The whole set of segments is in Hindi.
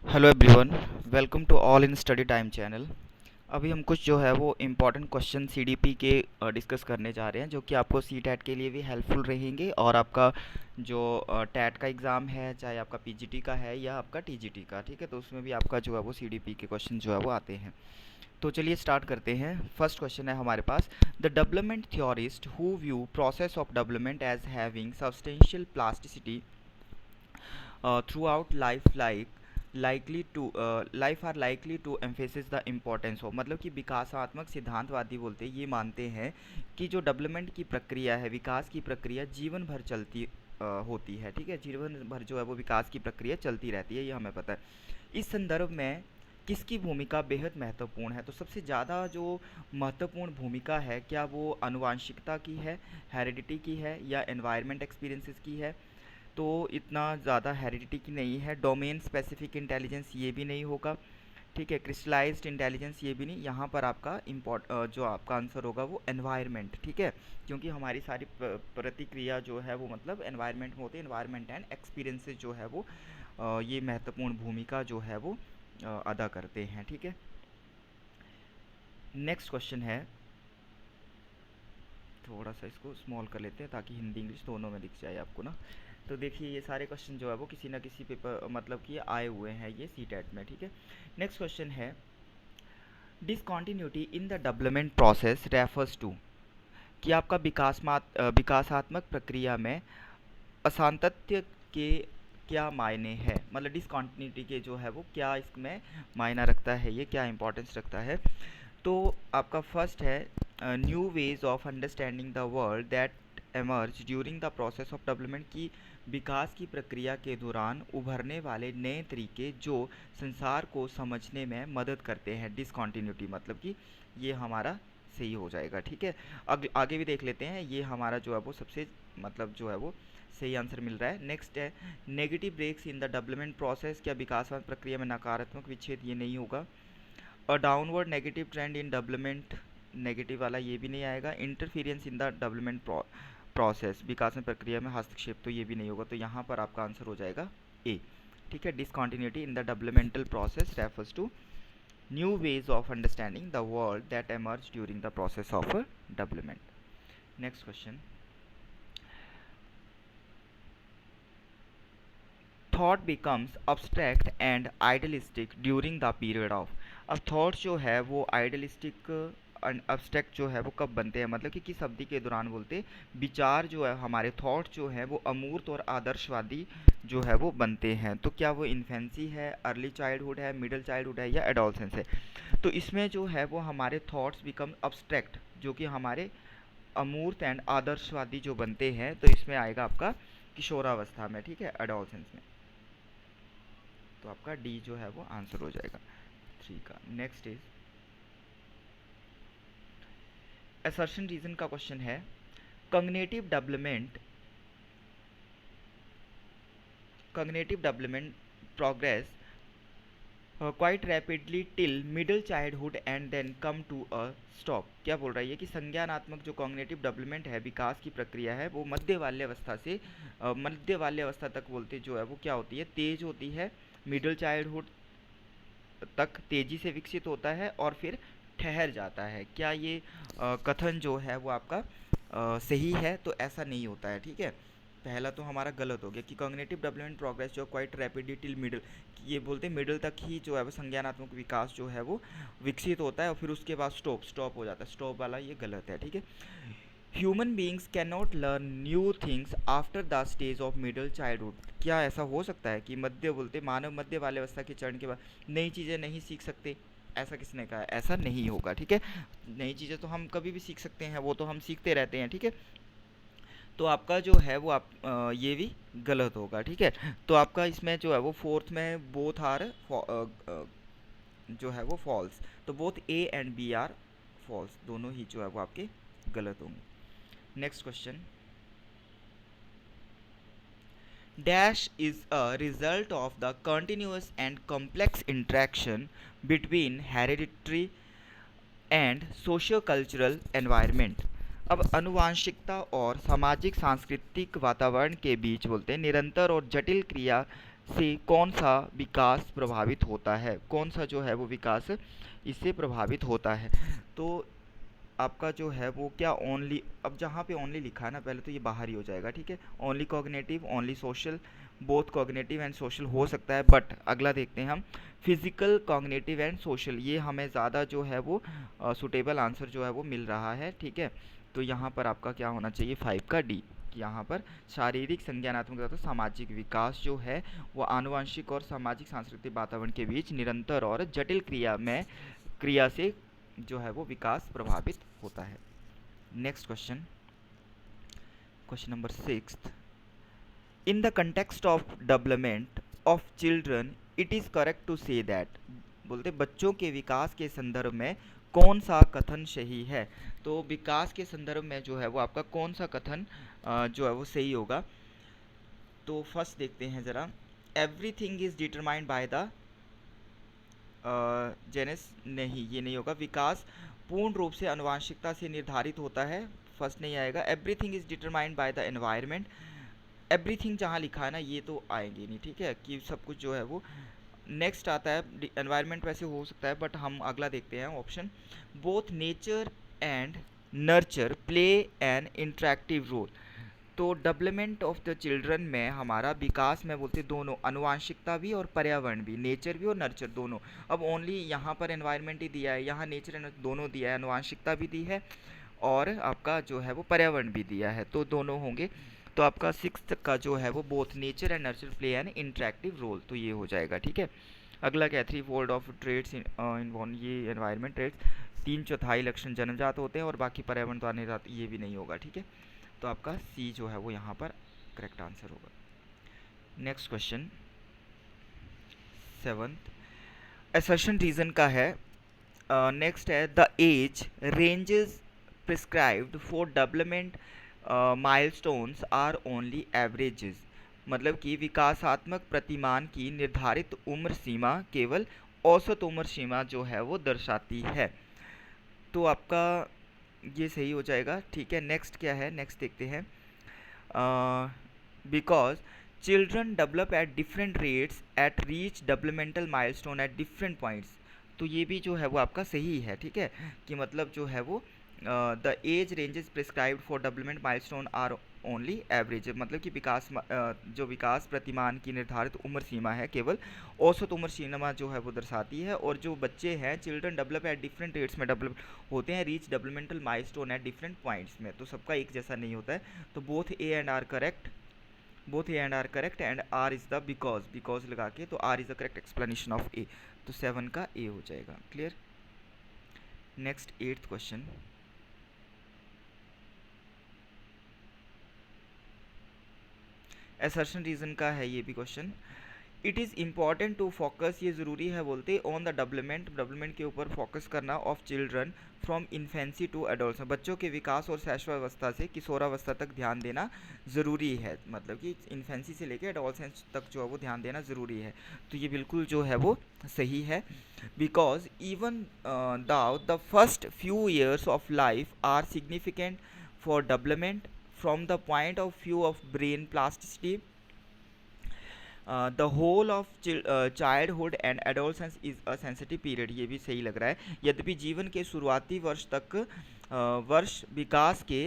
Hello everyone, welcome to all in study time channel. अभी हम कुछ जो है वो इम्पॉर्टेंट क्वेश्चन सीडीपी के डिस्कस करने जा रहे हैं, जो कि आपको सी टैट के लिए भी हेल्पफुल रहेंगे और आपका जो टैट का एग्ज़ाम है, चाहे आपका पीजीटी का है या आपका टीजीटी का, ठीक है, तो उसमें भी आपका जो है वो सीडीपी के क्वेश्चन जो है वो आते हैं। तो चलिए स्टार्ट करते हैं। फर्स्ट क्वेश्चन है हमारे पास, the development theorist who view process of development as having substantial plasticity throughout life are likely to emphasize the importance of, मतलब कि विकासात्मक सिद्धांतवादी बोलते हैं, ये मानते हैं कि जो डेवलपमेंट की प्रक्रिया है, विकास की प्रक्रिया जीवन भर चलती होती है, ठीक है, जीवन भर जो है वो विकास की प्रक्रिया चलती रहती है, ये हमें पता है। इस संदर्भ में किसकी भूमिका बेहद महत्वपूर्ण है? तो सबसे ज़्यादा जो महत्वपूर्ण भूमिका है, क्या वो आनुवांशिकता की है, हेरिडिटी की है, या एनवायरनमेंट एक्सपीरियंसेस की है? तो इतना ज़्यादा हेरिडिटी की नहीं है। डोमेन स्पेसिफिक इंटेलिजेंस ये भी नहीं होगा, ठीक है। क्रिस्टलाइज्ड इंटेलिजेंस ये भी नहीं। यहाँ पर आपका जो आपका आंसर होगा वो एनवायरनमेंट, ठीक है, क्योंकि हमारी सारी प्रतिक्रिया जो है वो मतलब एनवायरनमेंट में होती है। एनवायरनमेंट एंड एक्सपीरियंसेस जो है वो ये महत्वपूर्ण भूमिका जो है वो अदा करते हैं, ठीक है। नेक्स्ट क्वेश्चन है, थोड़ा सा इसको स्मॉल कर लेते हैं ताकि हिंदी इंग्लिश दोनों में दिख जाए आपको ना। तो देखिए ये सारे क्वेश्चन जो है वो किसी ना किसी पेपर मतलब कि आए हुए हैं ये सी टेट में, ठीक है। नेक्स्ट क्वेश्चन है, discontinuity in the development process refers to, कि आपका विकासात्मक प्रक्रिया में असांतत्य के क्या मायने है, मतलब डिसकॉन्टिन्यूटी के जो है वो क्या इसमें मायना रखता है, ये क्या इंपॉर्टेंस रखता है। तो आपका फर्स्ट है, new ways of understanding the world that emerge during the process of development, की विकास की प्रक्रिया के दौरान उभरने वाले नए तरीके जो संसार को समझने में मदद करते हैं। डिसकॉन्टिन्यूटी मतलब कि ये हमारा सही हो जाएगा, ठीक है। आगे भी देख लेते हैं, ये हमारा जो है वो सबसे मतलब जो है वो सही आंसर मिल रहा है। नेक्स्ट है, negative breaks in the development process, क्या विकासवाद प्रक्रिया में नकारात्मक विच्छेद, ये नहीं होगा। और downward negative trend in development, negative वाला ये भी नहीं आएगा। इंटरफीरेंस इन द डेवलपमेंट प्रोसेस, विकास में प्रक्रिया में हस्तक्षेप, तो ये भी नहीं होगा। तो यहाँ पर आपका आंसर हो जाएगा ए, ठीक है। Discontinuity in the developmental process refers to new ways of understanding the world that emerge during the process of development. Next question, thought becomes abstract and idealistic during the period of. अब थॉट जो है वो आइडलिस्टिक अब्स्ट्रैक्ट जो है वो कब बनते हैं, मतलब कि किस अवधि के दौरान बोलते, विचार जो है हमारे थॉट जो है वो अमूर्त और आदर्शवादी जो है वो बनते हैं। तो क्या वो इन्फेंसी है, अर्ली चाइल्डहुड है, मिडिल चाइल्डहुड है, या एडोलसेंस है? तो इसमें जो है वो हमारे थॉट्स बिकम अब्स्ट्रैक्ट, जो कि हमारे अमूर्त एंड आदर्शवादी जो बनते हैं, तो इसमें आएगा आपका किशोरावस्था में, ठीक है, एडोलसेंस में। तो आपका डी जो है वो आंसर हो जाएगा 3 का। नेक्स्ट इज असर्शन रीजन का क्वेश्चन है, cognitive development progress quite rapidly till middle childhood and then come to a stop. क्या बोल रहा है ये कि संज्ञानात्मक जो कॉग्निटिव डेवलपमेंट है, विकास की प्रक्रिया है, वो मध्य बाल्यावस्था से मध्य बाल्यावस्था तक बोलते जो है वो क्या होती है, तेज होती है, मिडिल चाइल्डहुड तक तेजी से विकसित होता है और फिर ठहर जाता है। क्या ये कथन जो है वो आपका सही है? तो ऐसा नहीं होता है, ठीक है। पहला तो हमारा गलत हो गया कि कॉग्निटिव डेवलपमेंट प्रोग्रेस जो क्वाइट रैपिडली टिल मिडिल, ये बोलते हैं मिडिल तक ही जो है वो संज्ञानात्मक विकास जो है वो विकसित होता है और फिर उसके बाद स्टॉप हो जाता है। स्टॉप वाला ये गलत है, ठीक है। Human beings can not learn new things after the stage of middle childhood. क्या ऐसा हो सकता है कि मध्य बोलते मानव मध्य बाल्यावस्था के चरण के बाद नई चीज़ें नहीं सीख सकते? ऐसा किसने कहा है? ऐसा नहीं होगा, ठीक है। नई चीज़ें तो हम कभी भी सीख सकते हैं, वो तो हम सीखते रहते हैं, ठीक है। तो आपका जो है वो ये भी गलत होगा, ठीक है। तो आपका इसमें जो है वो फोर्थ में बोथ आर जो है वो फॉल्स, तो both A and B are false, दोनों ही जो है वो आपके गलत होंगे। Next question, dash is a result of the continuous and complex interaction between hereditary and socio-cultural environment। अब अनुवांशिकता और सामाजिक सांस्कृतिक वातावरण के बीच बोलते हैं निरंतर और जटिल क्रिया से कौन सा विकास प्रभावित होता है, कौन सा जो है वो विकास इससे प्रभावित होता है। तो आपका जो है वो क्या ओनली, अब जहाँ पे ओनली लिखा है ना पहले तो ये बाहर ही हो जाएगा, ठीक है। Only cognitive, only social, both cognitive and social हो सकता है, बट अगला देखते हैं हम, फिजिकल, कॉग्निटिव एंड सोशल, ये हमें ज़्यादा जो है वो सुटेबल आंसर जो है वो मिल रहा है, ठीक है। तो यहाँ पर आपका क्या होना चाहिए, 5 का डी। यहाँ पर शारीरिक, संज्ञानात्मक तथा सामाजिक विकास जो है वो आनुवंशिक और सामाजिक सांस्कृतिक वातावरण के बीच निरंतर और जटिल क्रिया से जो है वो विकास प्रभावित होता है। Next question, question number 6, in the context of development of children it is correct to say that, बोलते बच्चों के विकास के संदर्भ में कौन सा कथन सही है। तो विकास के संदर्भ में जो है वो आपका कौन सा कथन जो है वो सही होगा। तो फर्स्ट देखते हैं ज़रा, everything is determined by the Jannes, नहीं ये नहीं होगा। विकास पूर्ण रूप से आनुवांशिकता से निर्धारित होता है, फर्स्ट नहीं आएगा। Everything is determined by the environment, everything जहाँ लिखा है ना ये तो आएंगे नहीं, ठीक है, कि सब कुछ जो है वो। नेक्स्ट आता है एनवायरनमेंट, वैसे हो सकता है बट हम अगला देखते हैं option, both nature and nurture play an interactive role. तो डेवलपमेंट ऑफ द चिल्ड्रन में हमारा विकास में बोलते दोनों, आनुवांशिकता भी और पर्यावरण भी, नेचर भी और नर्चर दोनों। अब ओनली यहाँ पर एनवायरनमेंट ही दिया है, यहाँ नेचर एंड दोनों दिया है, आनुवांशिकता भी दी है और आपका जो है वो पर्यावरण भी दिया है, तो दोनों होंगे। तो आपका 6 का जो है वो both nature and nurture play an interactive role, तो ये हो जाएगा, ठीक है। अगला क्या, 3 फोल्ड ऑफ ट्रेड्स इन ये एनवायरनमेंट ट्रेड्स, 3/4 लक्षण जन्मजात होते हैं और बाकी पर्यावरण द्वारा निर्धारित, ये भी नहीं होगा, ठीक है। तो आपका सी जो है वो यहाँ पर करेक्ट आंसर होगा। Next question 7th, assertion reason का है। नेक्स्ट है, the age ranges prescribed for development milestones are only averages, मतलब कि विकासात्मक प्रतिमान की निर्धारित उम्र सीमा केवल औसत उम्र सीमा जो है वो दर्शाती है। तो आपका ये सही हो जाएगा, ठीक है। नेक्स्ट क्या है, नेक्स्ट देखते हैं, because children develop at different rates eight reach developmental milestone at different points, तो ये भी जो है वो आपका सही है, ठीक है, कि मतलब जो है वो the age ranges prescribed for development milestone are only average, मतलब कि जो विकास प्रतिमान की निर्धारित उम्र सीमा है केवल औसत उम्र सीमा जो है वो दर्शाती है। और जो बच्चे हैं, children develop at different rates में डेवलप होते हैं, reach developmental milestone at different points में, तो सबका एक जैसा नहीं होता है। तो both A and R correct, both A and R correct and R is the because लगा के, तो R is the correct explanation of A, तो 7 का ए हो जाएगा, clear. Next 8th question, assertion reason का है ये भी question. It is important to focus, ये ज़रूरी है बोलते ऑन द डेवलपमेंट के ऊपर फोकस करना of children from infancy to adult, बच्चों के विकास और शैशवावस्था से किशोरावस्था तक ध्यान देना ज़रूरी है, मतलब कि इन्फेंसी से लेकर एडोलसेंस तक जो है वो ध्यान देना ज़रूरी है। तो ये बिल्कुल जो है वो सही है, because even the first few years of life are significant for development from the point of view of brain plasticity, the whole of childhood and adolescence is a sensitive period, ये भी सही लग रहा है। यद्यपि जीवन के शुरुआती वर्ष तक वर्ष विकास के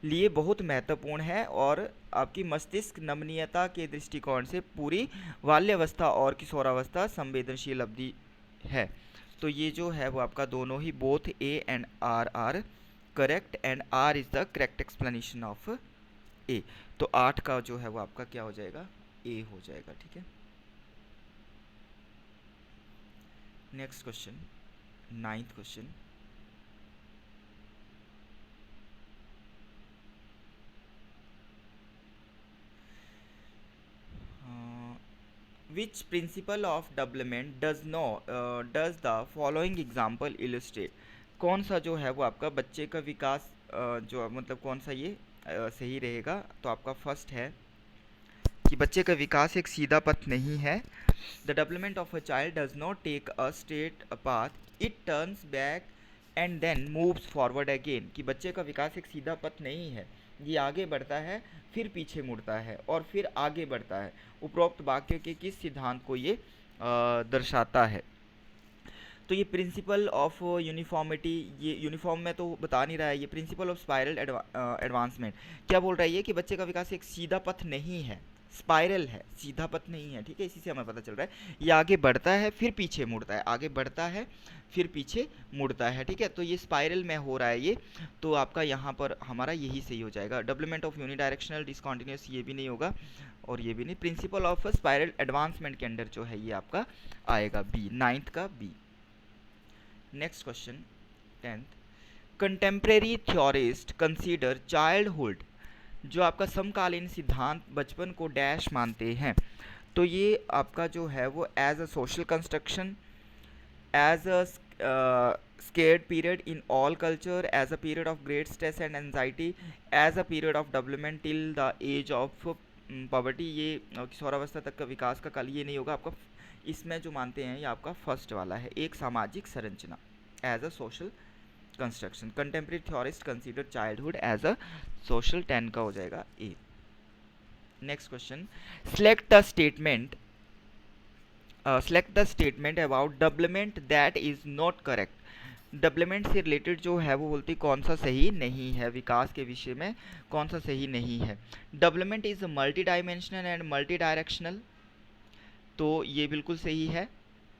लिए बहुत महत्वपूर्ण है और आपकी मस्तिष्क नमनीयता के दृष्टिकोण से पूरी बाल्यावस्था और किशोरावस्था संवेदनशील अवधि है। तो ये जो है वो आपका दोनों ही both A and R are correct and R is the correct explanation of A. तो 8 का जो है वो आपका क्या हो जाएगा, ए हो जाएगा, ठीक है। Next question 9th question, which principle of development does the following example illustrate, कौन सा जो है वो आपका बच्चे का विकास जो मतलब कौन सा ये सही रहेगा। तो आपका फर्स्ट है कि बच्चे का विकास एक सीधा पथ नहीं है, the development of a child does not take a straight path, it turns back and then moves forward again, कि बच्चे का विकास एक सीधा पथ नहीं है, ये आगे बढ़ता है फिर पीछे मुड़ता है और फिर आगे बढ़ता है। उपरोक्त वाक्य के किस सिद्धांत को ये दर्शाता है? तो ये प्रिंसिपल ऑफ यूनिफॉर्मिटी, ये यूनिफॉर्म में तो बता नहीं रहा है, ये प्रिंसिपल ऑफ स्पाइरल एडवांसमेंट क्या बोल रहा है ये कि बच्चे का विकास एक सीधा पथ नहीं है, स्पाइरल है, सीधा पथ नहीं है। ठीक है, इसी से हमें पता चल रहा है ये आगे बढ़ता है फिर पीछे मुड़ता है, आगे बढ़ता है फिर पीछे मुड़ता है। ठीक है, तो ये स्पाइरल में हो रहा है ये, तो आपका यहाँ पर हमारा यही सही हो जाएगा। डेवलपमेंट ऑफ यूनिडायरेक्शनल डिसकॉन्टिन्यूस ये भी नहीं होगा और ये भी नहीं। प्रिंसिपल ऑफ स्पाइरल एडवांसमेंट के अंडर जो है ये आपका आएगा बी, 9th का B. Next question 10th, contemporary theorist consider childhood, जो आपका समकालीन सिद्धांत बचपन को डैश मानते हैं। तो ये आपका जो है वो as a social construction, as a scared period in all culture, as a period of great stress and anxiety, as a period of development till the age of poverty। ये किशोरावस्था तक का विकास का काल ये नहीं होगा आपका, इसमें जो मानते हैं ये आपका फर्स्ट वाला है, एक सामाजिक संरचना as a social construction. Contemporary theorist consider childhood as a social, 10 का हो जाएगा A. Next question, select the statement about development that is not correct. Development से रिलेटेड जो है वो बोलती कौन सा सही नहीं है, विकास के विषय में कौन सा सही नहीं है। Development is multi dimensional and multi directional, तो ये बिल्कुल सही है।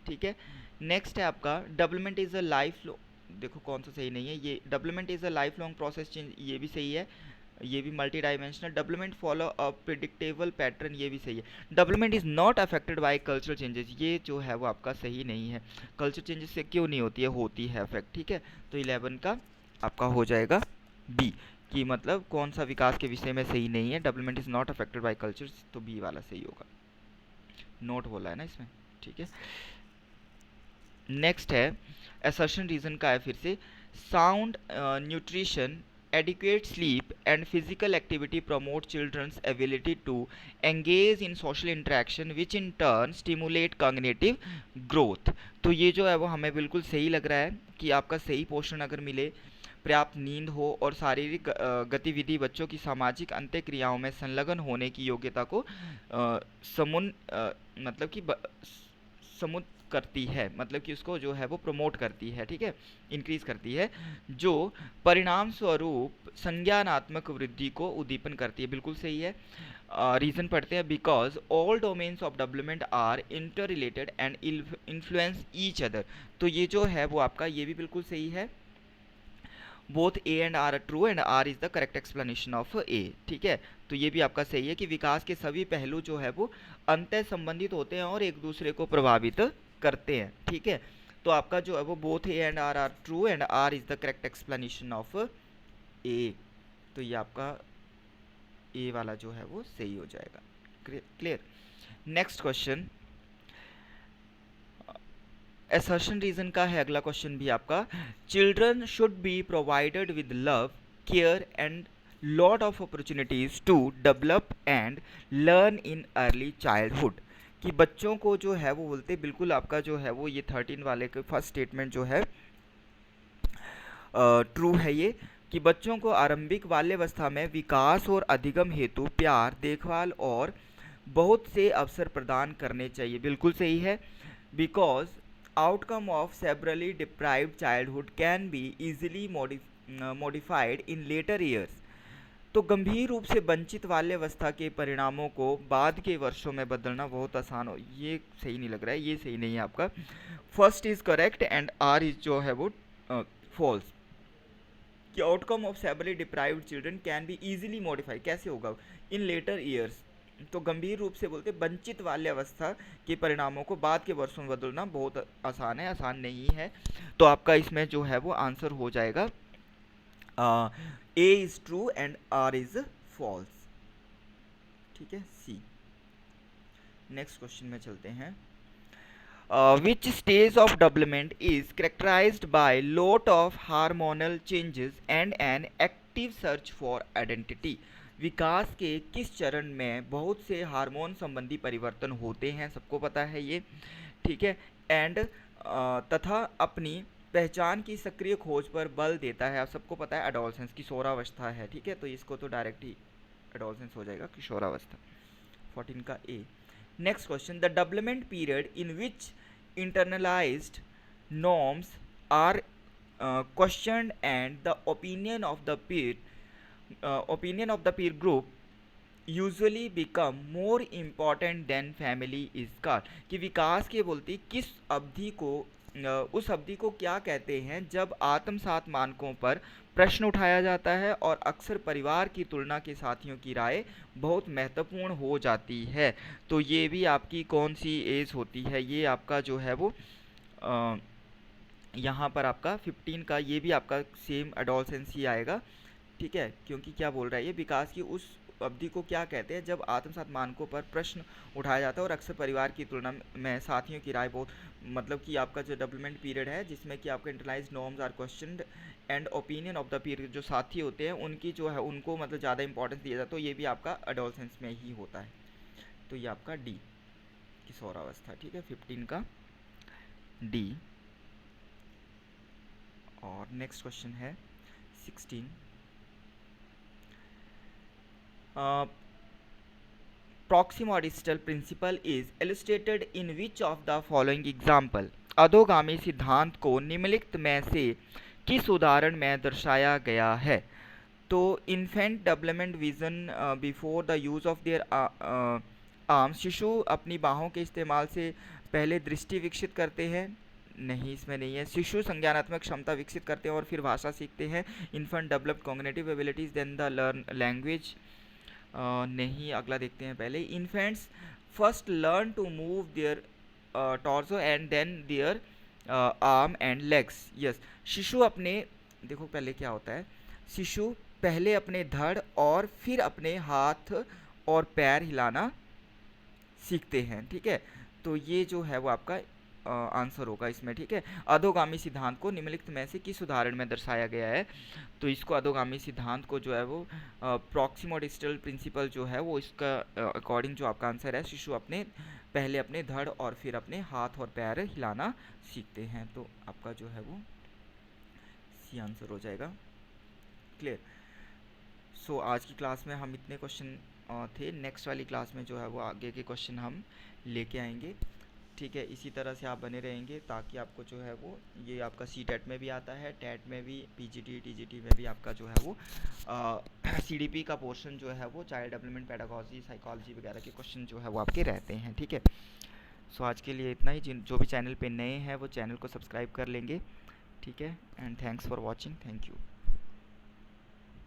ठीक है, नेक्स्ट है आपका डेवलपमेंट इज अ लाइफ, देखो कौन सा सही नहीं है, ये development is a life long process change, ये भी सही है, ये भी multi dimensional. Development follow a predictable pattern, ये भी सही है। Development is not affected by cultural changes, ये जो है वो आपका सही नहीं है। कल्चर चेंजेस से क्यों नहीं होती है, होती है अफेक्ट। ठीक है, तो 11 का आपका हो जाएगा बी, कि मतलब कौन सा विकास के विषय में सही नहीं है, development is not affected by culture, तो बी वाला सही होगा, नोट बोला है ना इसमें। ठीक है, नेक्स्ट है असर्शन रीजन का है फिर से, sound nutrition, adequate sleep and physical activity promote children's ability to engage in social interaction which in turn stimulate cognitive growth। तो ये जो है वो हमें बिल्कुल सही लग रहा है कि आपका सही पोषण अगर मिले, पर्याप्त नींद हो और शारीरिक गतिविधि बच्चों की सामाजिक अंत्यक्रियाओं में संलग्न होने की योग्यता को मतलब कि समुद करती है, मतलब कि उसको जो है वो प्रमोट करती है। ठीक है, इंक्रीज करती है, जो परिणाम स्वरूप संज्ञानात्मक वृद्धि को उद्दीपन करती है, बिल्कुल सही है। रीजन पढ़ते हैं, because all domains of development are interrelated and influence each other, तो ये जो है वो आपका ये भी बिल्कुल सही है। Both A and R true and R is the correct explanation of A. ठीक है, तो ये भी आपका सही है कि विकास के सभी पहलू जो है वो अंतः संबंधित होते हैं और एक दूसरे को प्रभावित करते हैं। ठीक है, तो आपका जो है वो both A and R true and R is the correct explanation of A, तो ये आपका ए वाला जो है वो सही हो जाएगा। Clear. Next question assertion reason का है अगला क्वेश्चन भी आपका, children should be provided with love, care and lot of opportunities to develop and learn in early childhood, कि बच्चों को जो है वो बोलते बिल्कुल आपका जो है वो ये 13 वाले के फर्स्ट स्टेटमेंट जो है ट्रू है ये, कि बच्चों को आरंभिक बाल्यावस्था में विकास और अधिगम हेतु प्यार, देखभाल और बहुत से अवसर प्रदान करने चाहिए, बिल्कुल सही है। Because outcome of severely deprived childhood can be easily modified in later years, तो गंभीर रूप से वंचित बाल्यावस्था के परिणामों को बाद के वर्षों में बदलना बहुत आसान हो, ये सही नहीं लग रहा है, ये सही नहीं है आपका। First is correct and R is जो है वो फॉल्स, कि outcome of severely deprived children can be easily modify, कैसे होगा इन लेटर ईयर्स, तो गंभीर रूप से बोलते वंचित बाल्यावस्था के परिणामों को बाद के वर्षों में बदलना बहुत आसान है, आसान नहीं है। तो आपका इसमें जो है वो आंसर हो जाएगा A is true and R is false. ठीक है, सी। नेक्स्ट क्वेश्चन में चलते हैं, which stage of development is characterized by lot of hormonal changes and an active search for identity, विकास के किस चरण में बहुत से हार्मोन संबंधी परिवर्तन होते हैं, सबको पता है ये। ठीक है, एंड तथा अपनी पहचान की सक्रिय खोज पर बल देता है। आप सबको पता है एडोलसेंस, किशोरावस्था है, ठीक है, तो इसको तो डायरेक्ट ही एडोलसेंस हो जाएगा, किशोरावस्था। 14 का A. Next question, the development period in which internalized norms are questioned and the opinion of the peer group usually become more important than family is called। कि विकास के बोलती किस अवधि को उस अवधि को क्या कहते हैं जब आत्मसात मानकों पर प्रश्न उठाया जाता है और अक्सर परिवार की तुलना के साथियों की राय बहुत महत्वपूर्ण हो जाती है। तो ये भी आपकी कौन सी एज होती है, ये आपका जो है वो यहाँ पर आपका 15 का ये भी आपका सेम एडोलसेंस ही आएगा, ठीक है, क्योंकि क्या बोल रहा है ये, विकास की उस अवधि को क्या कहते हैं जब आत्मसात मानकों पर प्रश्न उठाया जाता है और अक्सर परिवार की तुलना में साथियों की राय बहुत, मतलब कि आपका जो डेवलपमेंट पीरियड है जिसमें कि आपका internalised norms are questioned and opinion of the period, जो साथी होते हैं उनकी जो है उनको मतलब ज़्यादा इंपॉर्टेंस दिया जाता है, तो ये भी आपका एडोलसेंस में ही होता है। तो ये आपका डी, किशोरावस्था, ठीक है, 15 का डी। और नेक्स्ट क्वेश्चन है 16, proximodistal principle is illustrated in which of the following example। अधोगामी सिद्धांत को निम्नलिखित में से किस उदाहरण में दर्शाया गया है। तो infant development vision before the use of their arms, शिशु अपनी बाहों के इस्तेमाल से पहले दृष्टि विकसित करते हैं, नहीं इसमें नहीं है। शिशु संज्ञानात्मक क्षमता विकसित करते हैं और फिर भाषा सीखते हैं। Infant developed cognitive abilities then the learn language, नहीं, अगला देखते हैं पहले। Infants first learn to move their torso and then their arm and legs, yes. शिशु अपने, देखो पहले क्या होता है, शिशु पहले अपने धड़ और फिर अपने हाथ और पैर हिलाना सीखते हैं, ठीक है, तो ये जो है वो आपका आंसर होगा इसमें, ठीक है। अधोगामी सिद्धांत को निम्नलिखित में से किस उदाहरण में दर्शाया गया है। तो इसको अधोगामी सिद्धांत को जो है वो प्रॉक्सिमोडिस्टल प्रिंसिपल जो है वो इसका अकॉर्डिंग जो आपका आंसर है, शिशु पहले अपने धड़ और फिर अपने हाथ और पैर हिलाना सीखते हैं, तो आपका जो है वो सी आंसर हो जाएगा। क्लियर। सो आज की क्लास में हम इतने क्वेश्चन थे। नेक्स्ट वाली क्लास में जो है वो आगे के क्वेश्चन हम लेके आएंगे, ठीक है। इसी तरह से आप बने रहेंगे ताकि आपको जो है वो, ये आपका सी टेट में भी आता है, टेट में भी, पीजीटी टीजीटी में भी आपका जो है वो सीडीपी का पोर्शन जो है वो चाइल्ड डेवलपमेंट, पेडागोजी, साइकोलॉजी वगैरह के क्वेश्चन जो है वो आपके रहते हैं, ठीक है। सो आज के लिए इतना ही। जो भी चैनल पे नए हैं वो चैनल को सब्सक्राइब कर लेंगे, ठीक है। And thanks for watching, thank you.